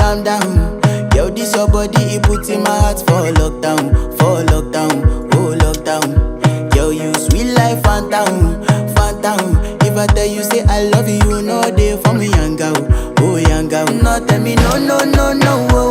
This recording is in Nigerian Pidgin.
calm down. Yo, this your body, it puts in my heart for lockdown, oh lockdown. Yo, you sweet life, phantom, phantom. If I tell you say I love you, you know they for me, young girl, oh young girl. No tell me no, no, no, no, oh.